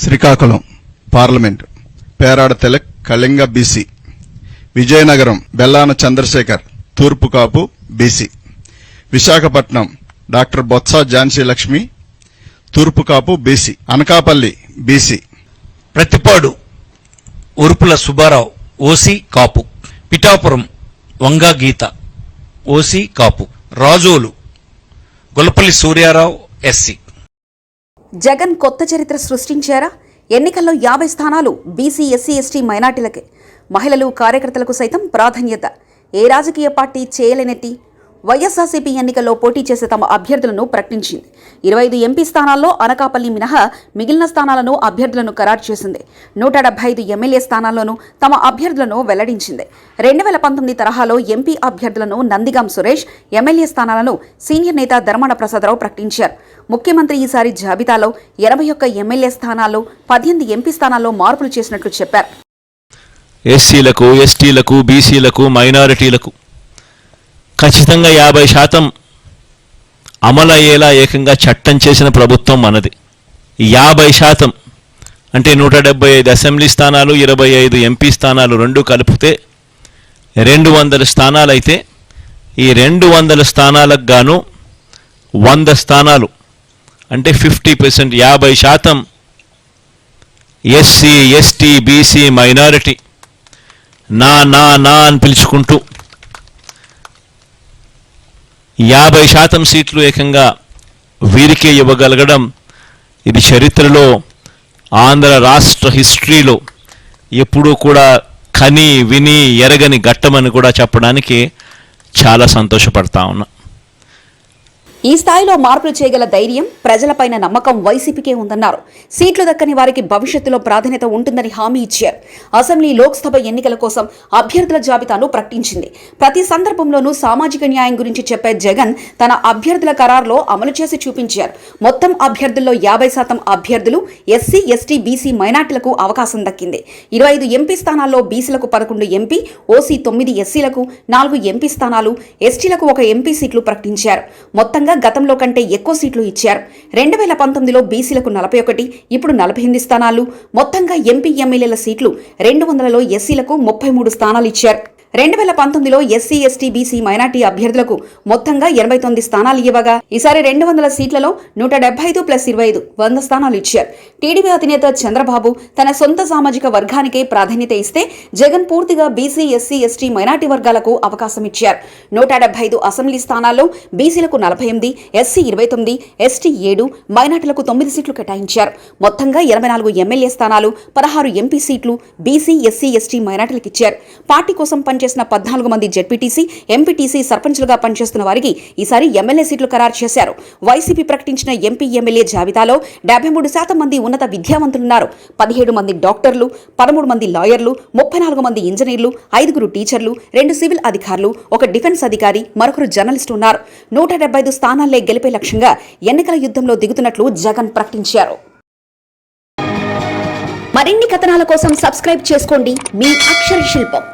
Srikakulam parliament Perada Tilak Kalinga BC, Vizianagaram Bellana Chandrasekhar తూర్పు Kapu BC, Visakhapatnam doctor Botcha Jhansi Lakshmi తూర్పు Kapu BC, Anakapalli BC, Prathipadu Urupula Subbarao OC Kapu, Pithapuram Vanga Geetha OC Kapu, Razole Gollapalli Suryarao SC. Jagan కొత్త చరిత్ర సృష్టించారా? ఎన్నికల్లో 50 స్థానాలు బీసీ, ఎస్సీ, ఎస్టీ, మైనార్టీలకే. మహిళలు, కార్యకర్తలకు సైతం ప్రాధాన్యత. ఏ రాజకీయ పార్టీ చేయలేనట్టి వైఎస్ఆర్సీపీ ఎన్నికల్లో పోటీ చేసే తమ అభ్యర్థులను ప్రకటించింది. 25 ఎంపీ స్థానాల్లో అనకాపల్లి మినహా మిగిలిన స్థానాలను అభ్యర్థులను ఖరారు చేసింది. 175 ఎమ్మెల్యే స్థానాల్లోనూ తమ అభ్యర్థులను వెల్లడించింది. 2019 తరహాలో ఎంపీ అభ్యర్థులను నందిగాం సురేష్, ఎమ్మెల్యే స్థానాలను సీనియర్ నేత ధర్మాన ప్రసాదరావు ప్రకటించారు. ముఖ్యమంత్రి ఈసారి జాబితాలో 81 ఎమ్మెల్యే స్థానాల్లో 18 ఎంపీ స్థానాల్లో మార్పులు చేసినట్లు చెప్పారు. ఎస్సీలకు, ఎస్టీలకు, బీసీలకు, మైనారిటీలకు ఖచ్చితంగా 50% అమలయ్యేలా ఏకంగా చట్టం చేసిన ప్రభుత్వం మనది. 50% అంటే 175 అసెంబ్లీ స్థానాలు, 25 ఎంపీ స్థానాలు రెండు కలిపితే 200 స్థానాలు అయితే, ఈ 200 స్థానాలకు గాను 100 స్థానాలు అంటే 50%, 50% ఎస్సీ, ఎస్టీ, బీసీ, మైనారిటీ నా నా నా అని పిలుచుకుంటూ 50% సీట్లు ఏకంగా వీరికే ఇవ్వగలగడం ఇది చరిత్రలో, ఆంధ్ర రాష్ట్ర హిస్టరీలో ఎప్పుడూ కూడా కని విని ఎరగని ఘట్టమని కూడా చెప్పడానికి చాలా సంతోషపడతా ఉన్నా. ఈ స్థాయిలో మార్పులు చేయగల ధైర్యం, ప్రజలపైన నమ్మకం వైసీపీకే ఉందన్నారు. సీట్లు దక్కని వారికి భవిష్యత్తులో ప్రాధాన్యత ఉంటుందని హామీ ఇచ్చారు. అసెంబ్లీ, లోక్సభ ఎన్నికల కోసం అభ్యర్థుల జాబితాను ప్రకటించింది. ప్రతి సందర్భంలోనూ సామాజిక న్యాయం గురించి చెప్పే జగన్ తన అభ్యర్థుల ఖరారులో అమలు చేసి చూపించారు. మొత్తం అభ్యర్థుల్లో 50% అభ్యర్థులు ఎస్సీ, ఎస్టీ, బీసీ, మైనార్టీలకు అవకాశం దక్కింది. 25 ఎంపీ స్థానాల్లో బీసీలకు 11 ఎంపీ, ఓసీ 9, ఎస్సీలకు 4 ఎంపీ స్థానాలు, ఎస్టీలకు 1 ఎంపీ సీట్లు ప్రకటించారు. మొత్తంగా గతంలో కంటే ఎక్కువ సీట్లు ఇచ్చారు. 2019లో బీసీలకు 41, ఇప్పుడు 48 స్థానాలు. మొత్తంగా ఎంపీ, ఎమ్మెల్యేల సీట్లు 200లో ఎస్సీలకు 33 స్థానాలు ఇచ్చారు. 2019లో ఎస్సీ, ఎస్టీ, బీసీ, మైనార్టీ అభ్యర్థులకు మొత్తంగా 89 స్థానాలు ఇవ్వగా ఈసారి 200 సీట్లలో 175 + 25 100 స్థానాలు ఇచ్చారు. టీడీపీ అధినేత చంద్రబాబు తన సొంత సామాజిక వర్గానికే ప్రాధాన్యత ఇస్తే జగన్ పూర్తిగా బీసీ, ఎస్సీ, ఎస్టీ, మైనార్టీ వర్గాలకు అవకాశం ఇచ్చారు. 175 అసెంబ్లీ స్థానాల్లో బీసీలకు 48, ఎస్సీ 29, ఎస్టీ 7, మైనార్టీలకు 9 సీట్లు కేటాయించారు. మొత్తంగా 24 ఎమ్మెల్యే స్థానాలు, 16 ఎంపీ సీట్లు బీసీ, ఎస్సీ, ఎస్టీ, మైనార్టీలకు ఇచ్చారు. పార్టీ కోసం పనిచేసిన 14 మంది జెడ్పీటీసీ, ఎంపీటీసీ, సర్పంచ్లుగా పనిచేస్తున్న వారికి ఈసారి ఎమ్మెల్యే సీట్లు ఖరారు చేశారు. వైసీపీ ప్రకటించిన ఎంపీ, ఎమ్మెల్యే జాబితాలో 73% మంది ఉన్నత విద్యావంతులున్నారు. 17 మంది డాక్టర్లు, 13 మంది లాయర్లు, 34 మంది ఇంజనీర్లు, 5 టీచర్లు, 2 సివిల్ అధికారులు, 1 డిఫెన్స్ అధికారి, మరొకరు జర్నలిస్టు ఉన్నారు. 175 స్థానాలే గెలిపే లక్ష్యంగా ఎన్నికల యుద్ధంలో దిగుతున్నట్లు జగన్ ప్రకటించారు. మరిన్ని కథనాల కోసం సబ్స్క్రైబ్ చేసుకోండి మీ అక్షర శిల్పం.